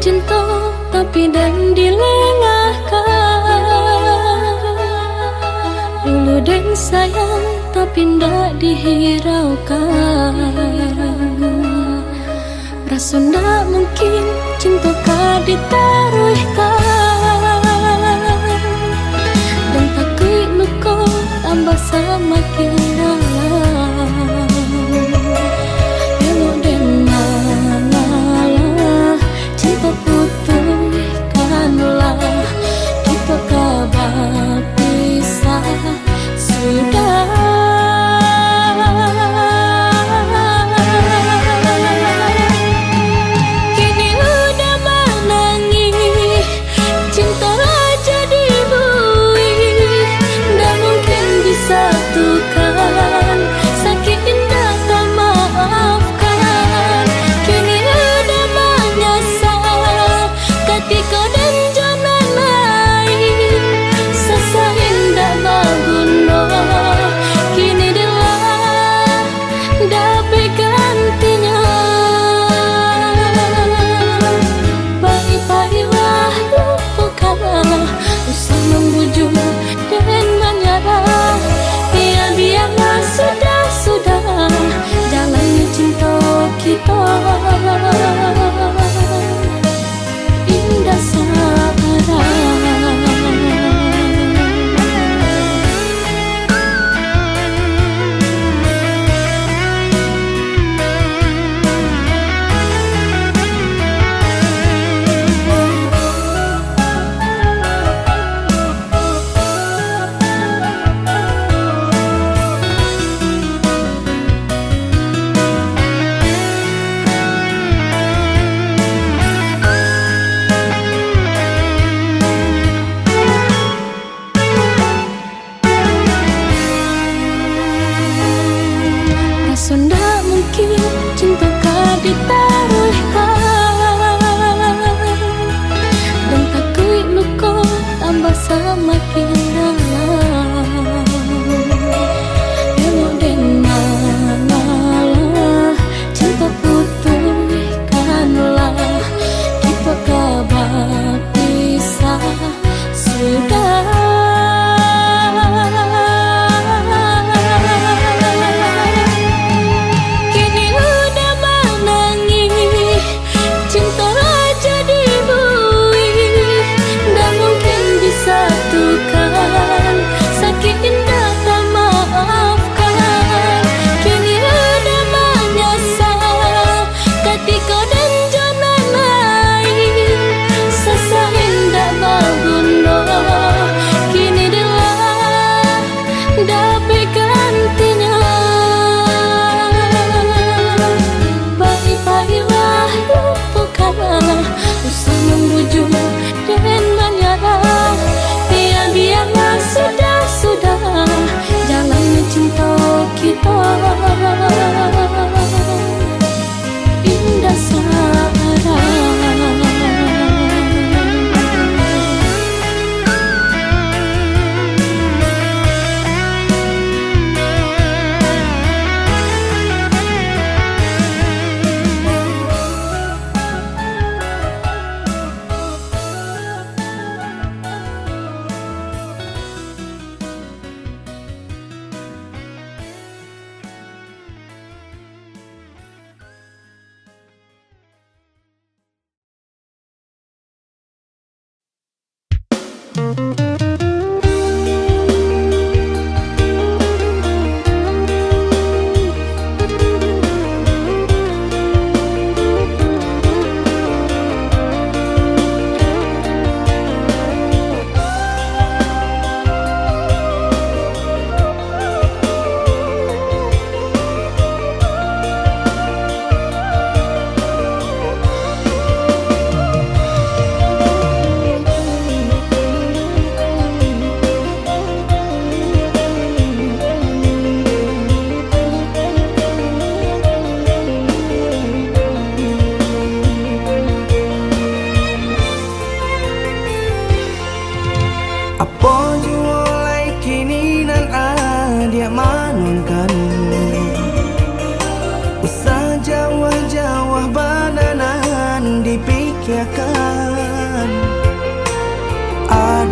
cinta tapi dan dilengahkan, dulu dan sayang tapi ndak dihiraukan. Rasa ndak mungkin cinta ka ditaruhkan, dan takut luka tambah semakin dalam. Elok dan malah cinta putuskanlah, kita kabar pisah sudah.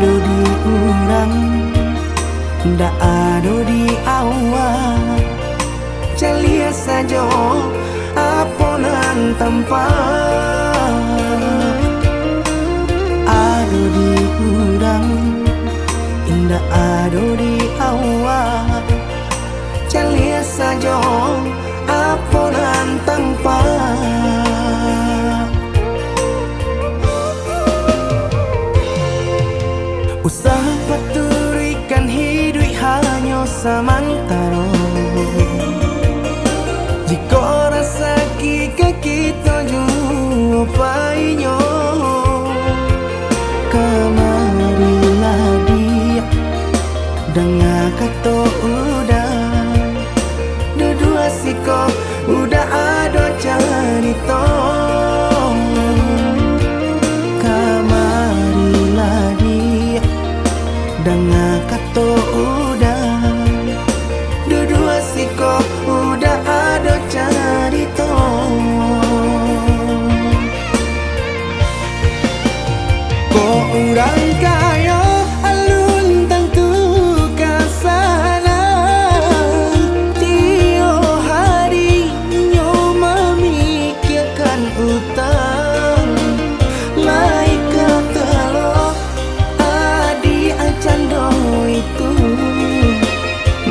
ado di urang, ndak ado di awak. Celia saja aponan tempat. Ado di urang, ndak ado di awak. Celia saja aponan tempat. Usaha paturikan hidup hanya samantara. Jika rasa kita jua painyo, kamarilah dia dengar kata udah. Dua siko udah ada cerita. Kamarilah dia dengar kata udah. Dua siko udah ada cerita. Kok orang kaya alun tentu kasana. Tiap hari nyo memikirkan utang. Lain kata lo adi acando itu.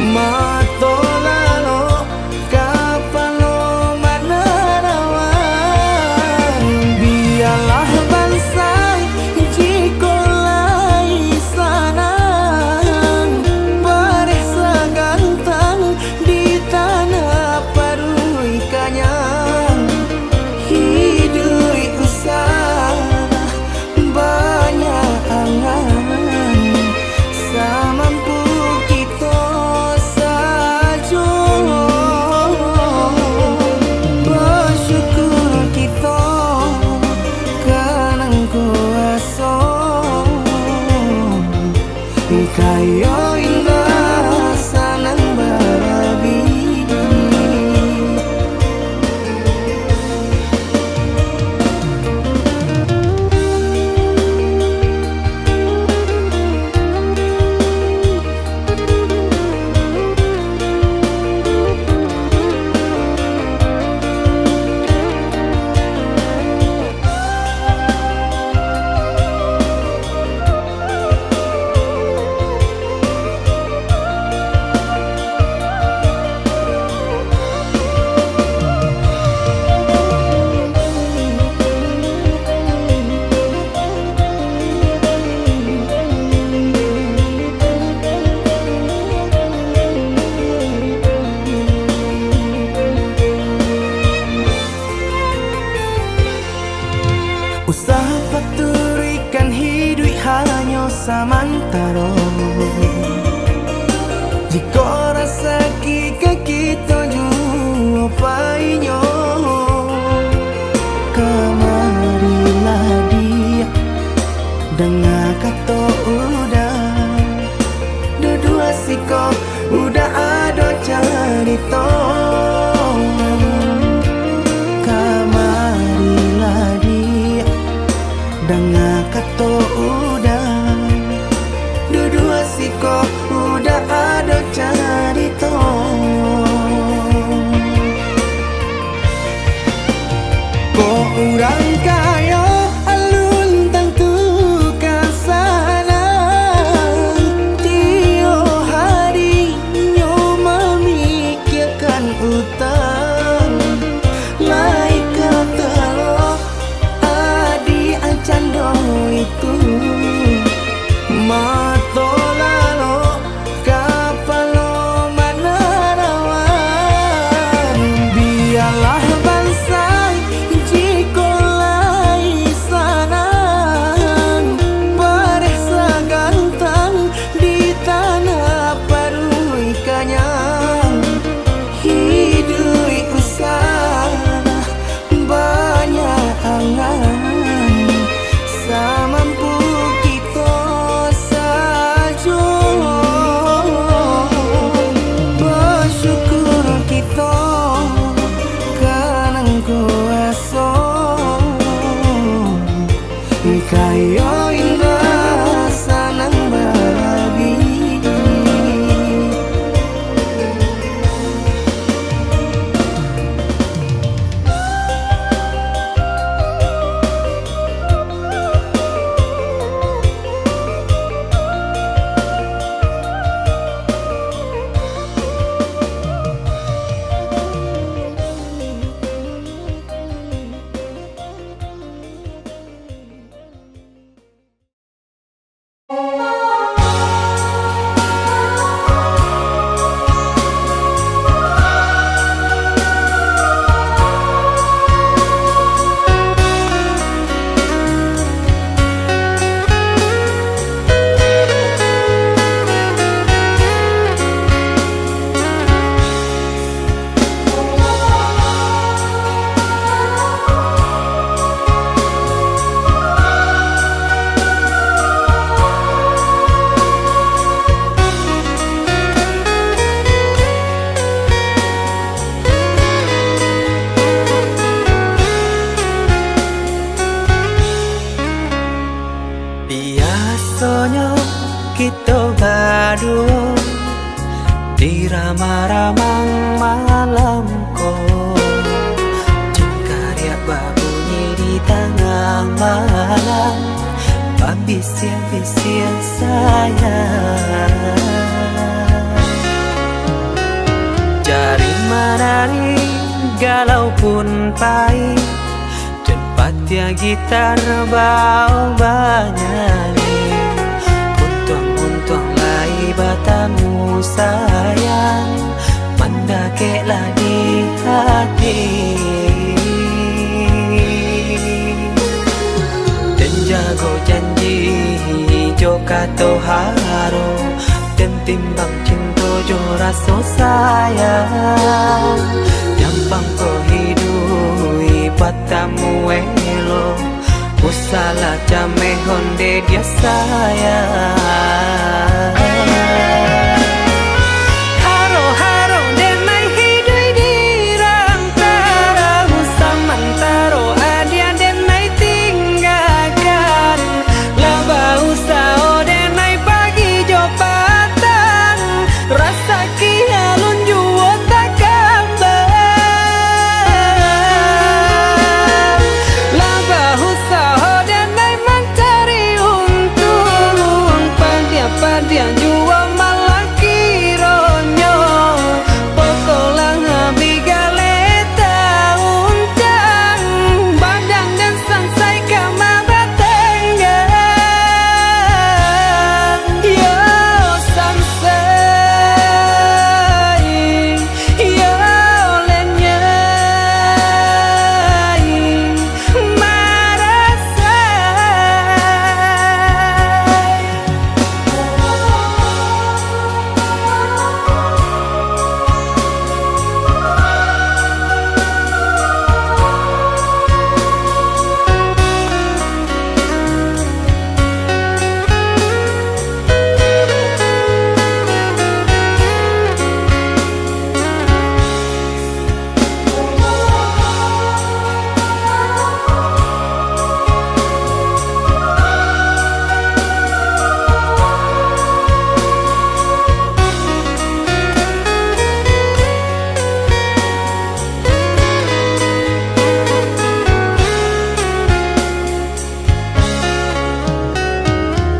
Mato lalo kapalo mana rawan. Biarlah bansai jiko lai sanang. Paresa gantang di tanah parui kanyang. Hidup usah banyak angan. Samampu kita saja. Bersyukur kita kanang kuasa. Kaya indah sanang babi. Usaha paturikan hidup hanya samantara. Jika rasa kita jua painyo, kamarilah dia dengar kata udah. Dua siko udah ada cerita. Kamarilah dia dengar kata udah. Dua siko udah ada cerita. Kok orang kaya alun tentu kasana. Tiap hari nyo memikirkan utang. Lain kata lo adi acando itu. Mato lalo kapalo mana rawan. Biarlah bansai jiko lai sanang. Paresa gantang di tanah parui kanyang. Hidup usah banyak angan. Samampu kita saja. Bersyukur kita kanang kuasa. Kaya indah sana Biasanya kita berdua di ramah-ramang malam ko, jengkarya babunyi di tengah malam, babisir-bisir sayang. Jari menari galau pun pahit, tempatnya gitar bau banyani, untung-untung lai batamu sayang, mendakeklah di hati. Dan jago janji joka toharo, dan timbang cinta jo rasa sayang, yang bangko hidui batamu elo, usala jame honde dia sayang. Haro-haro denai hidui di rantara, samantaro adia denai tinggalkan, laba usao denai pagi jo patang, rasa kialun juo tak kabar, laba usao denai mencari untung, padia-padia juo malah kironyo, pokolang bigaleta uncang, badang dan sangsai kama batenggang, yo sangsai, yo lenyai, marasai.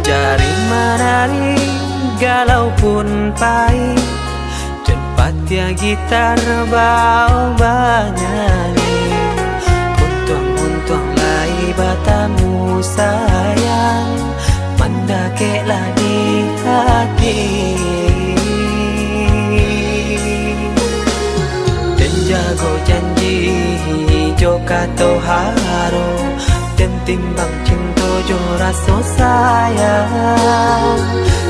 Jari menari galau pun pahit, tempatnya gitar bau banyani, untung-untung lai batamu sayang, mendakeklah di hati. Dan jago janji joka toharo, dan timbang cinta jo rasa sayang,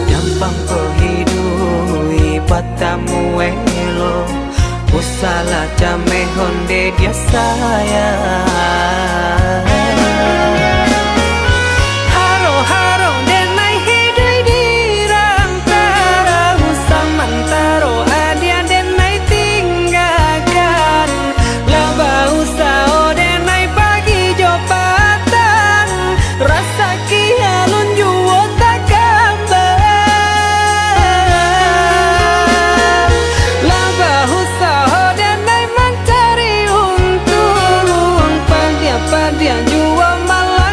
yang bangko hidui batamu elo, usala jame honde dia sayang. Haro-haro denai hidui di rantara, samantaro adia denai tinggalkan, laba usao denai pagi jo patang, rasa kialun juo tak kabar, laba usao denai mencari untung, padia-padia juo malah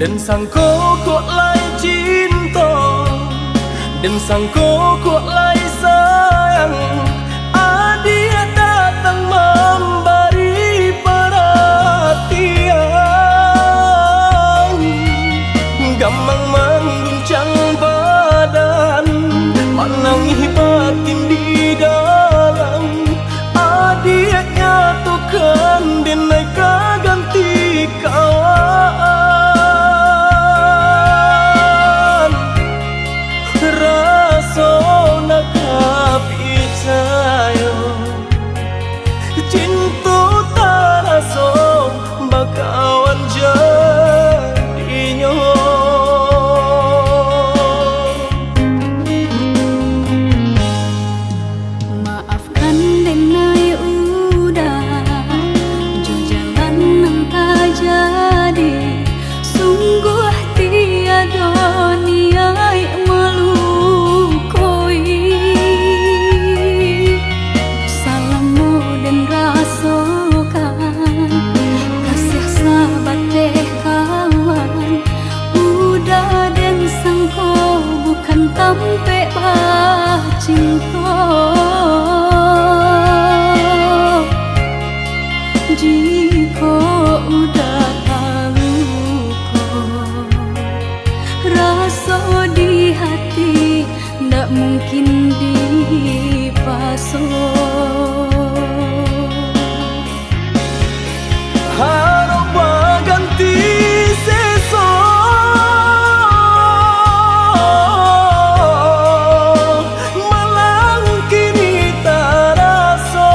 Dan sang cô kok lai cinta, dan sang cô kok lai sayang. Dia datang memberi perhatian, gampang mengguncang badan, menangis batin di dalam. Dia nyatukan denai ganti kawan. Rasa nak percaya cinta tak rasa bakawan jadinya. Maafkan denai udah jo jalan nang tak jadi. Sungguh tiada niat melukoi. Salahmu dan rasakan kasih sahabat teh kawan. Udah dan sangko bukan tampe bah cinta. Jika udah tahu kok rasa di hati ndak mungkin dipasok. Harap ganti seso, malang kini tak rasa.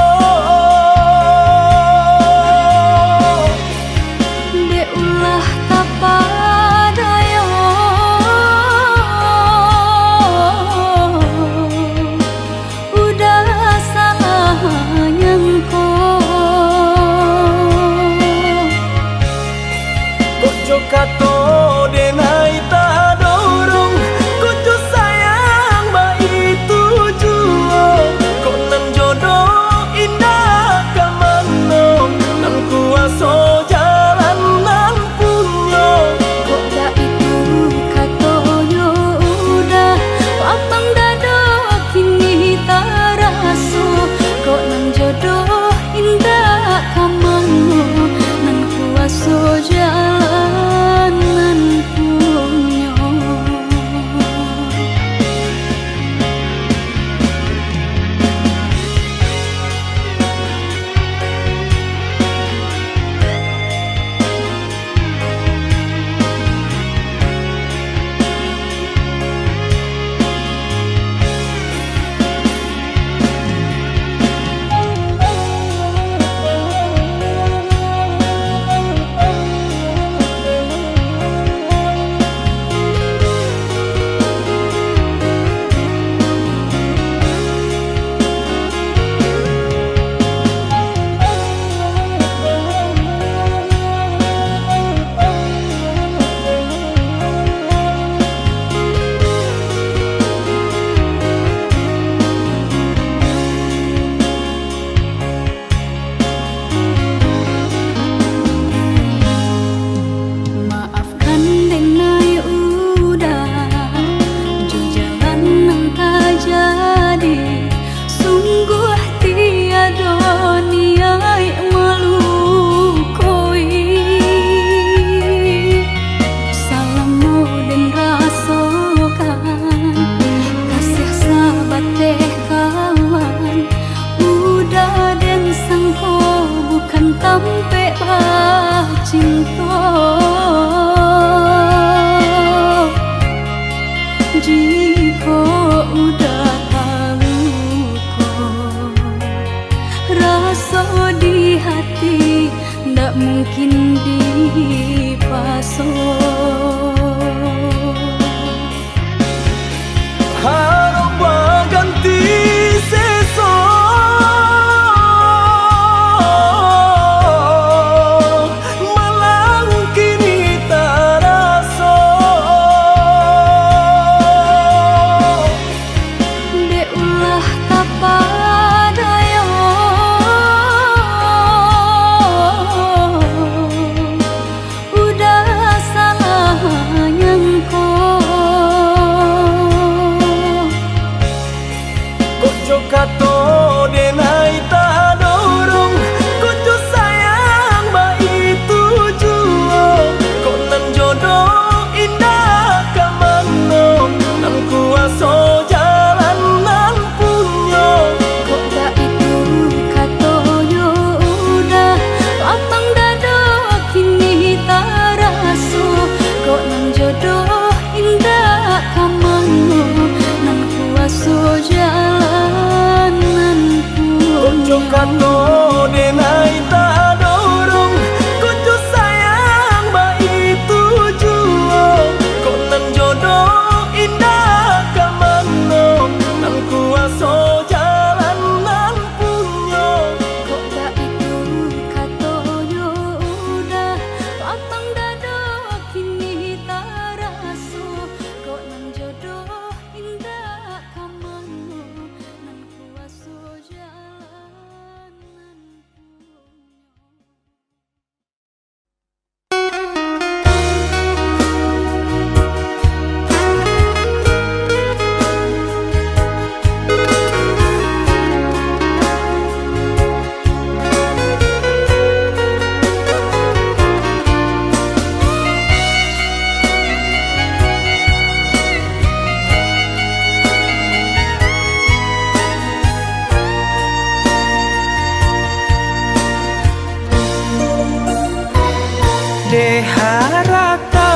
de harata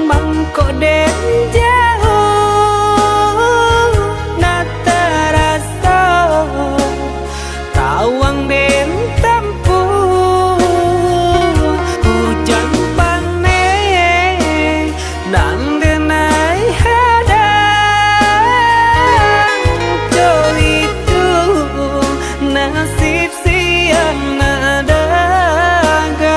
mangko den jauh nata rasa tawang den tampuh hujan panen dan denai hadang jo itu nasib siang nadaga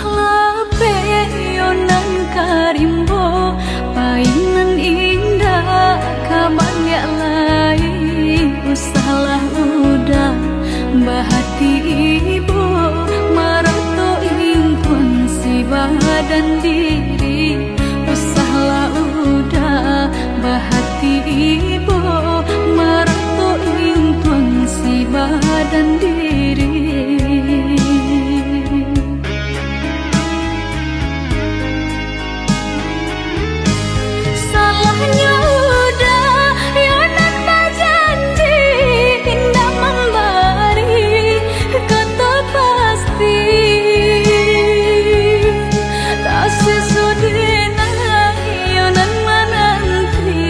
lape yonan karimbo painan indah kabanyak lain usahlah udah bahati ibu marato impun si badan diri usahlah udah bahati ibu marato impun si badan diri. Salahnya udah yonan berjanji indah memberi kata pasti tak sesudahnya yonan menanti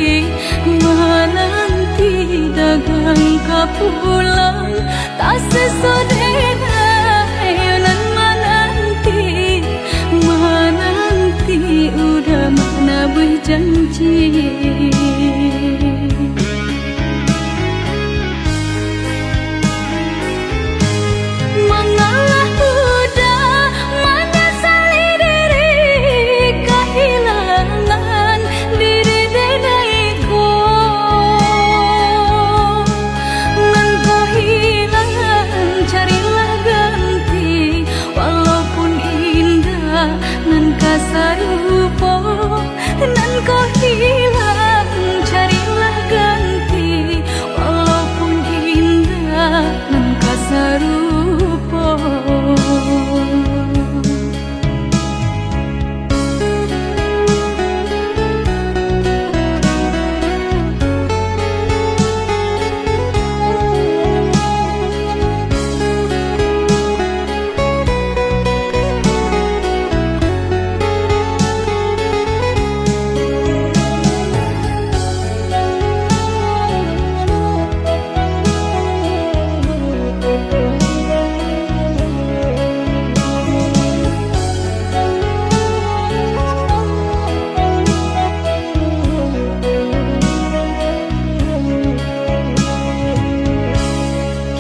dagang kapulang tak sesudahnya yonan menanti udah mana berjanji. Mengalah udah menyesali diri kehilangan diri denaiku nan kau hilang carilah ganti walaupun indah nan kasar rupa nan kau hilang carilah ganti walaupun indah nan kasar rupa.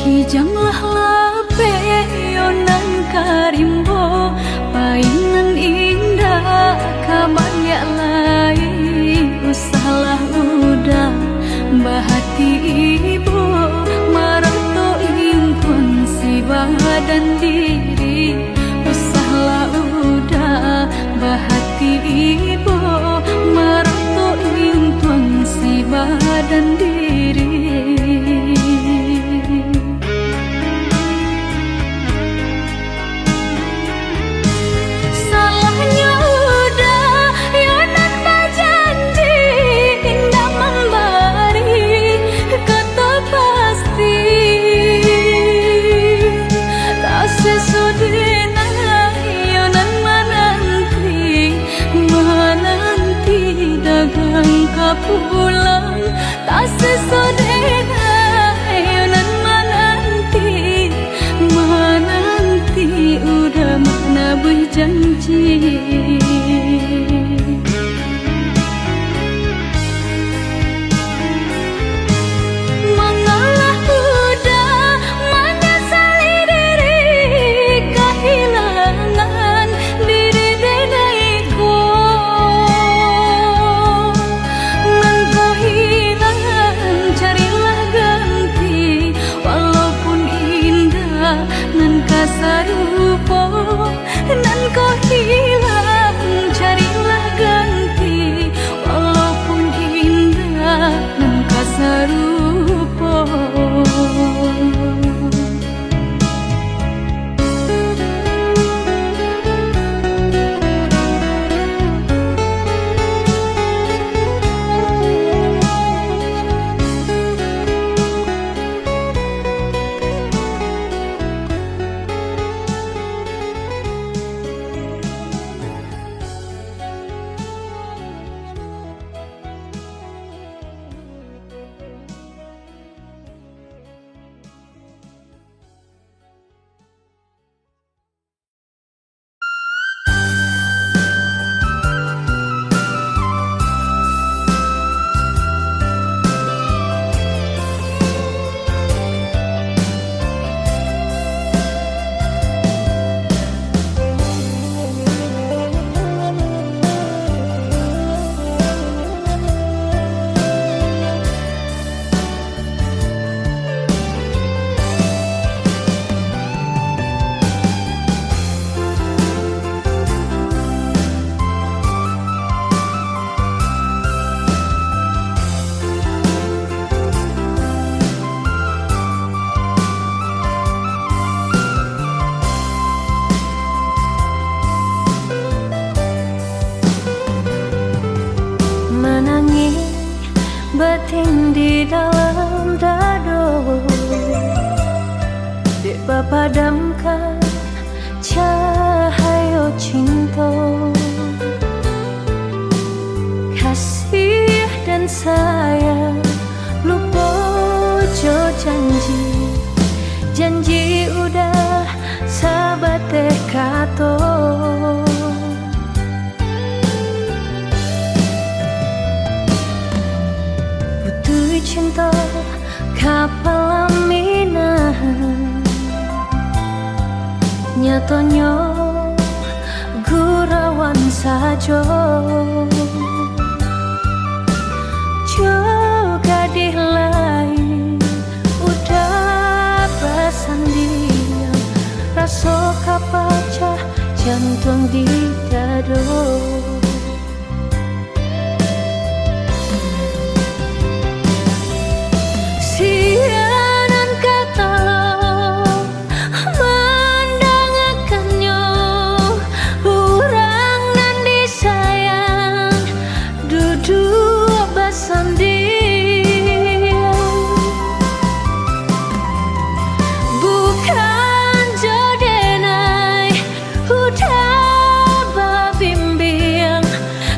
Kijanglah lape yonan karimbo painan indah kabanyak lain usahlah udah bahati ibu marato impun si badan diri usahlah udah bahati ibu marato impun si badan diri. Pulang tak sesudahnya yonan menanti udah mana berjanji. Mengalah udah menyesali diri kehilangan diri denaiku nan kau hilang carilah ganti walaupun indah nan kasar rupa nan kau hilang carilah ganti walaupun indah nan kasar rupa. sayang lupa jo janji udah sabate kato putui cinta kapal aminahan nyatonya gurawan sajo juga di lain udah bersandian rasa kapacah jantung di dado sianan kata mendangakannya orang nan disayang duduk bersandian bukan jodenai udah babimbing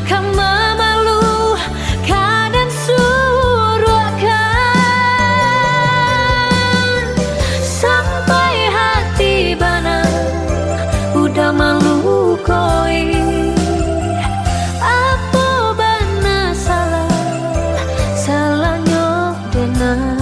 kama malu kadang suruhkan sampai hati bana udah malu koi apa bana salahnya denai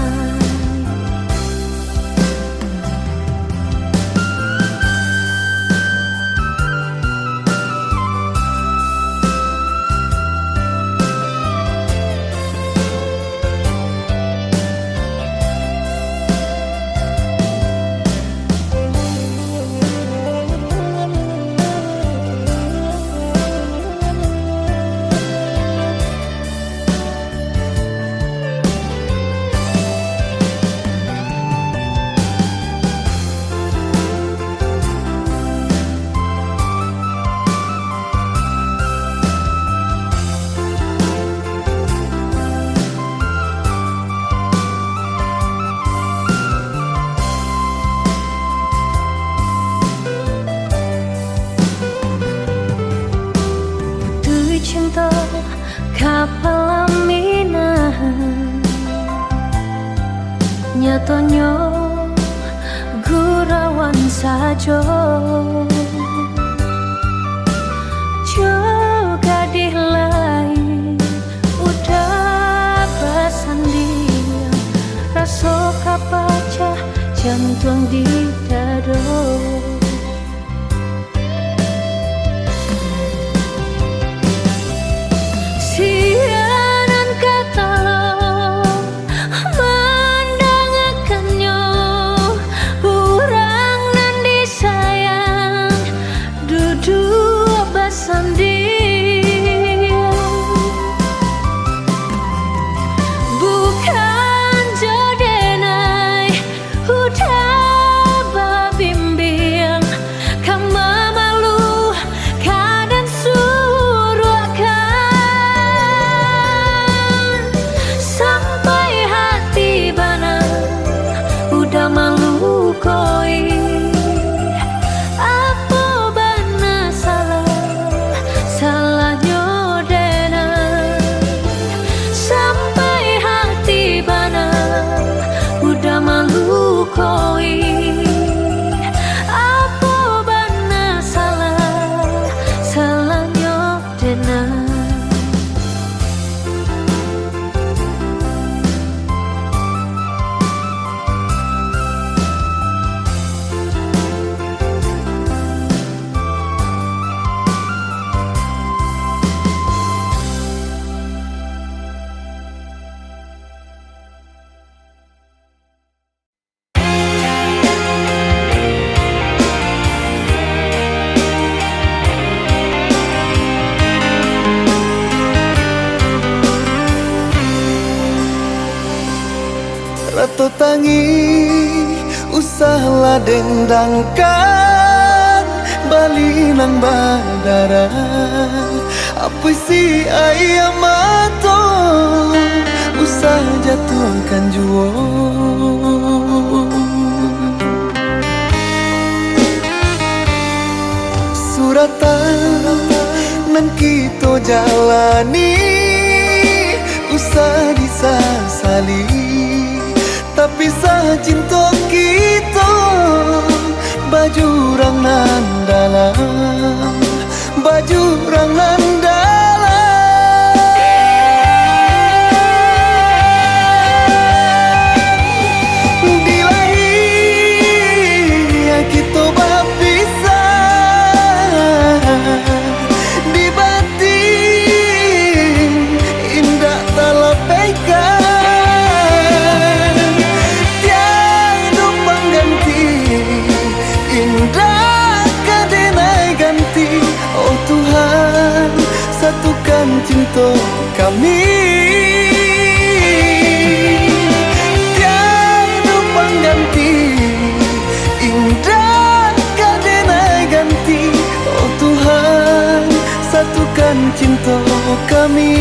cinta kapal aminahan nyatonya gurawan sajo juga di lain udah bersandian rasa kapacah jantung di dado sianan kata mendangakannya orang nan disayang duduk bersandian bukan jodenai udah babimbing kama malu kadang suruhkan sampai hati bana udah malu koi apa bana salahnya denai sampai hati bana udah malu koi apa bana salahnya denai Rato tangi usahlah dendangkan bali nang badara apa si ayam mato usah jatuhkan juo suratan nan kita jalani usah pisah cinta kita, baju rang nan dalam, baju rang nan dalam. Dilahir kita berpisah, di batin indah terlepaskan. Tiada pengganti, indah kadenai ganti. Oh Tuhan, satukan cinta kami. Tiada pengganti, indah kadenai ganti. Oh Tuhan, satukan cinta kami.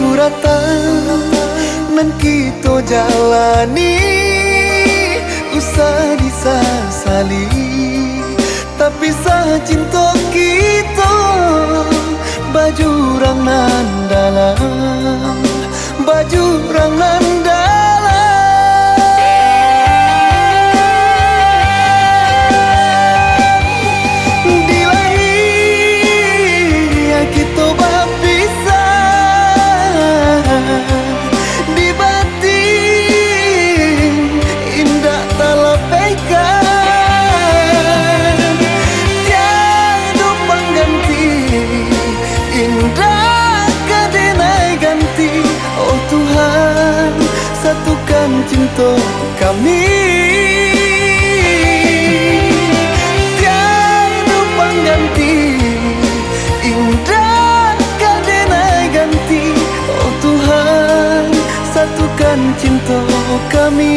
Suratan nan kita jalani, usah disasali, tapi sah cinta kita, baju rang nan dalam, baju rang nan dalam. Dilahir kita berpisah, di batin indah terlepaskan. Tiada pengganti, indah kadenai ganti. Oh Tuhan, satukan cinta kami. Tiada pengganti, indah kadenai ganti. Oh Tuhan, satukan cinta kami.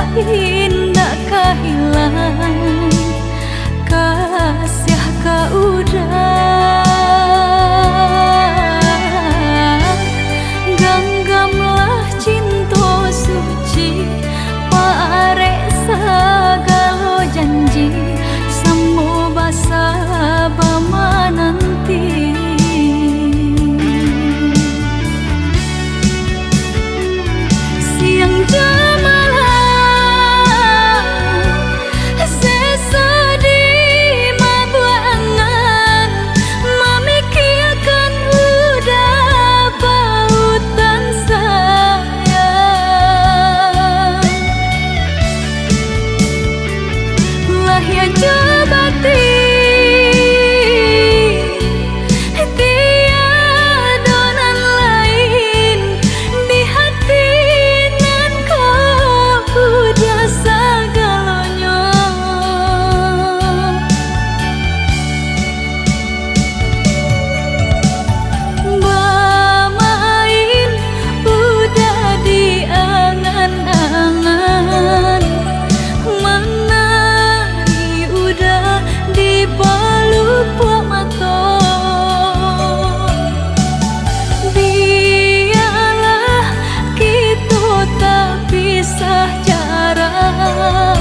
lain tak kehilang, kasih kau udah genggamlah cinta suci, parek segala janji, semua basa bama nanti. Siang jamalah sesedih mabuangan, memikirkan udah pautan sayang. Lah ya jabati tiadonan lain di hati nan kau udah segalanya. Bermain udah di angan-angan, menari udah di pelupuk mata. Biarlah kita tak pisah jarak,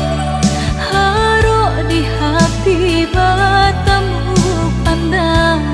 haruk di hati bertemu pandangan.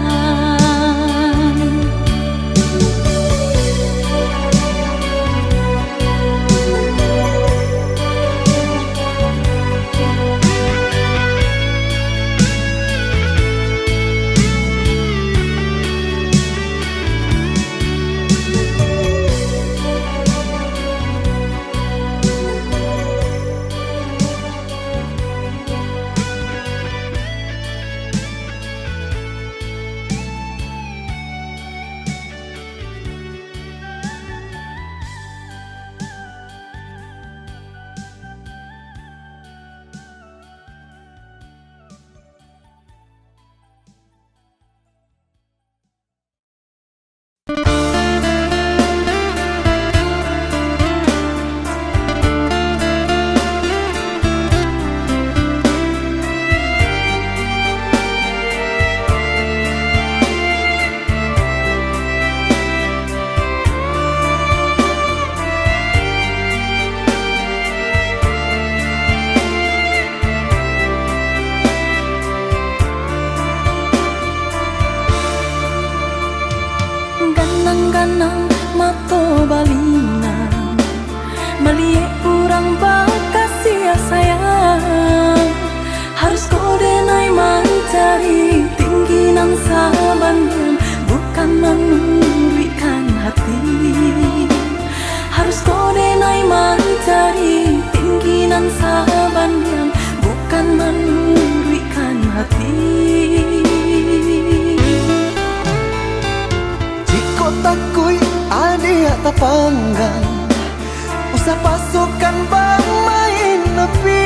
Ganang-ganang mato balinang, melie urang bakasih sayang. Harus kode nai mencari tinggi nan sabanyan, bukan menundukkan hati. Harus kode nai mencari tinggi nan sabanyan, bukan menundukkan hati. Takui adik tak panggang, usah pasukan bang main nepi.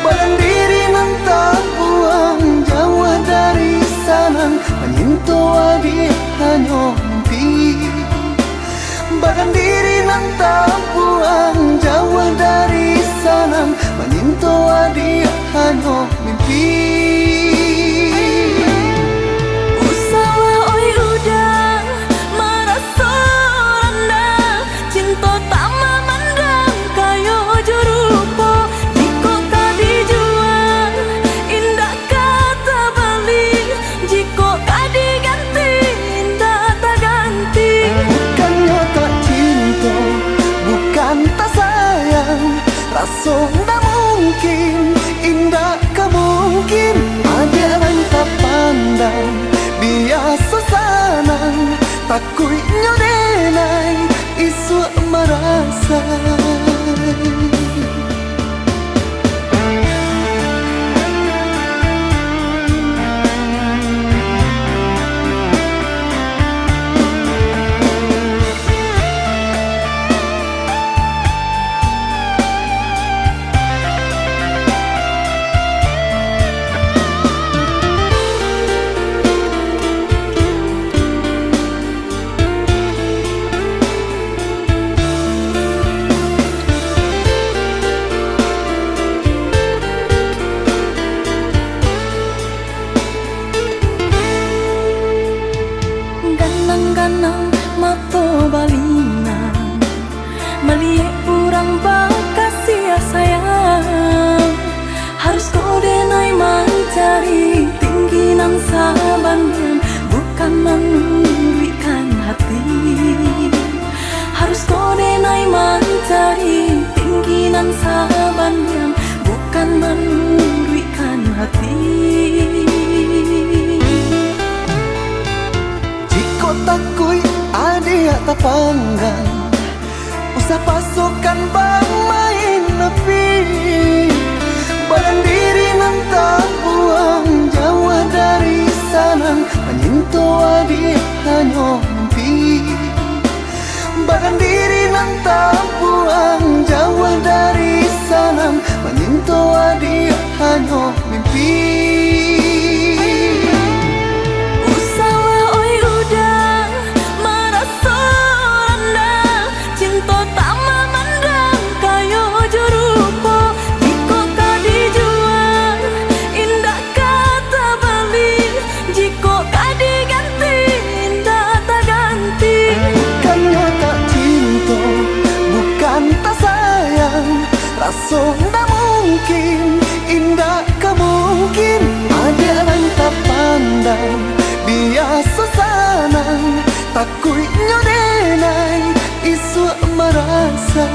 Badan diri nan tak buang jauh dari sana, menyentuh adik hanya mimpi. Badan diri nan tak buang jauh dari sana, menyentuh adik hanya mimpi. Rasa tak mungkin, indah ke mungkin. Ada orang tak pandang, biasa sanang, takut nyodenai, isu merasa. Alie urang bakasih sayang harus kau denai mencari tinggi nang sabannya bukan menduikan hati harus kau denai mencari tinggi nang sabannya bukan menduikan hati jika takui adia tak panggang usah pasukan bang main nepi badan diri nantang buang jauh dari sana menyentuh adia hanya mimpi badan diri nantang buang jauh dari sana menyentuh adia hanya mimpi Usaha oi udah merasa rendah cinta tak memandang kayo jurupo jika kau dijual indah kata balik jika kau diganti indah tak ganti bukannya tak cinta bukan tak sayang rasa tak mungkin indah kemungkin ada yang tak pandang biasa sana takui nyodenai isu merasa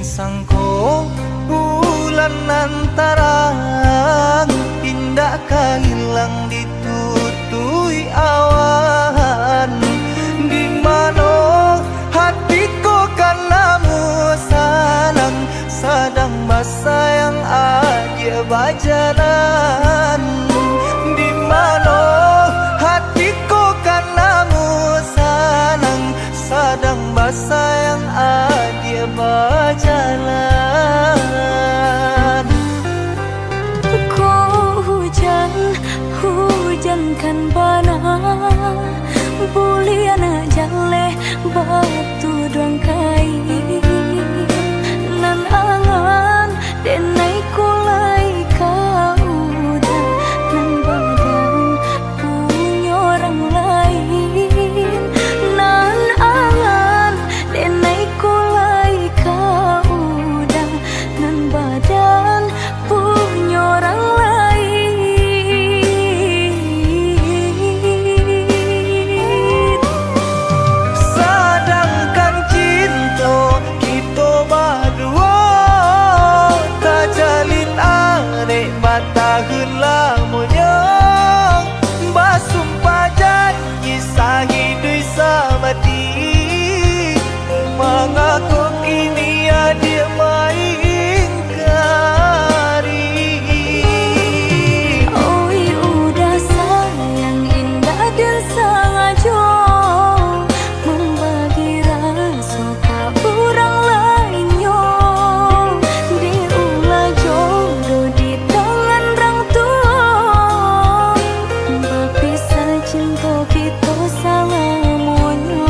sangko bulan antarang indah hilang ditutui awan di mana hatiku kanamu sanang sadang basayang aja bajalan di mana hatiku kanamu sanang sadang basayang aja berjalan kau hujankan bana buliana jale batu doang kai nan angan denai kulai kau dah nan badan punya orang lain nan angan denai kulai kau dah nan badan punya orang lain sedangkan cinta kita berdua tak jalin arek batahun lamunya basumpah janji sahidui samati mengaku kini dia main kari oi udah sayang indah dan sengaja membagi rasa ke orang lainnya diulah jodoh di tangan orang tua berpisah cinta kita selamanya.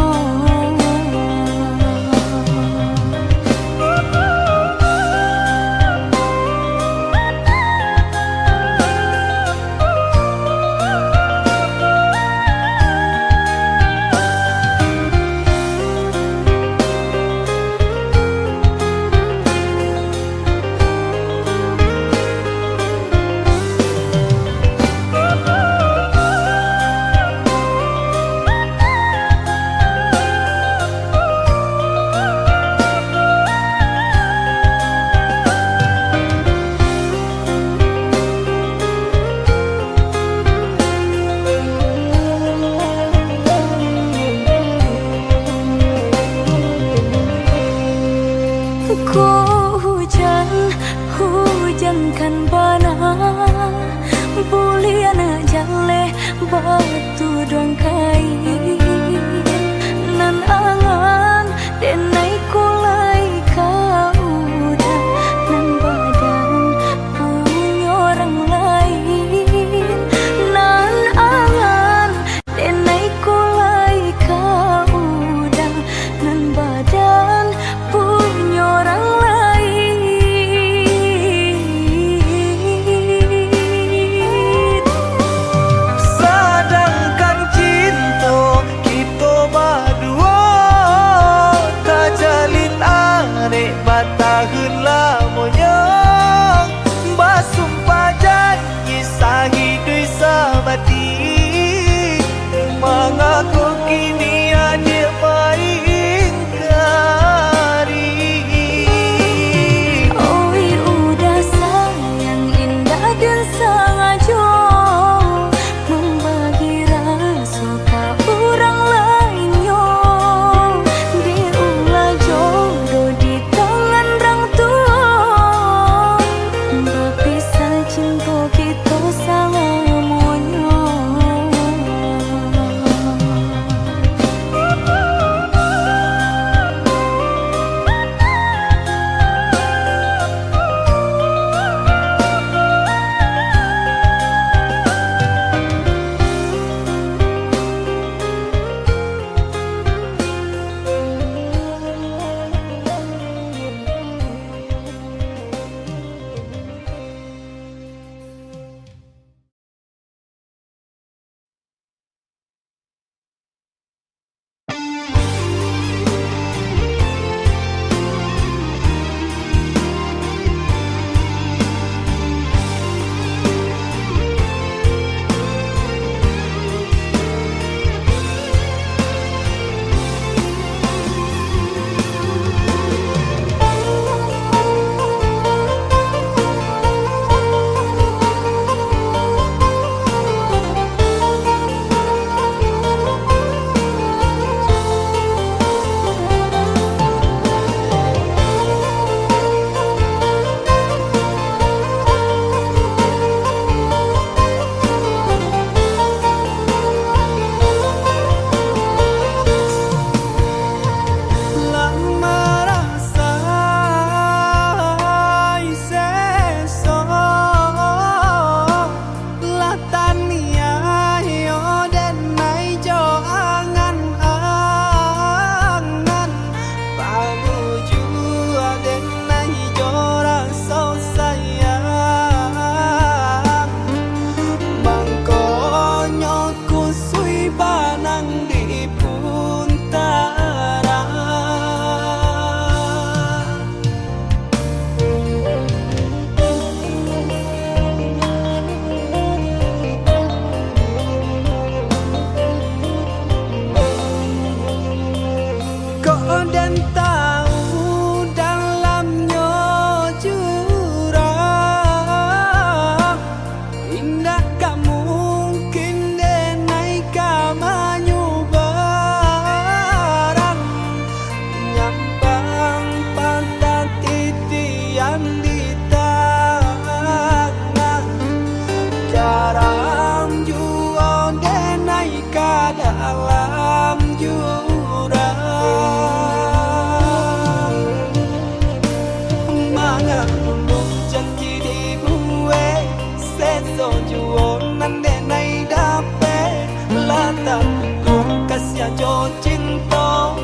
jo cinta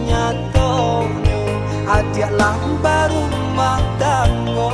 nyatonyo adia lang baru magdango.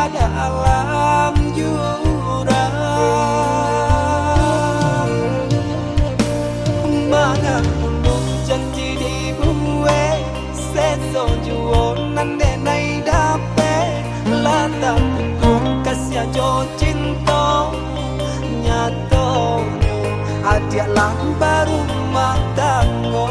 Dalam jurang mana pun janji dibuat sesojuan denai dapat lata untuk kasih jo cinta nyatonyo adia lang baru magdango.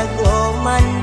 jago mandiri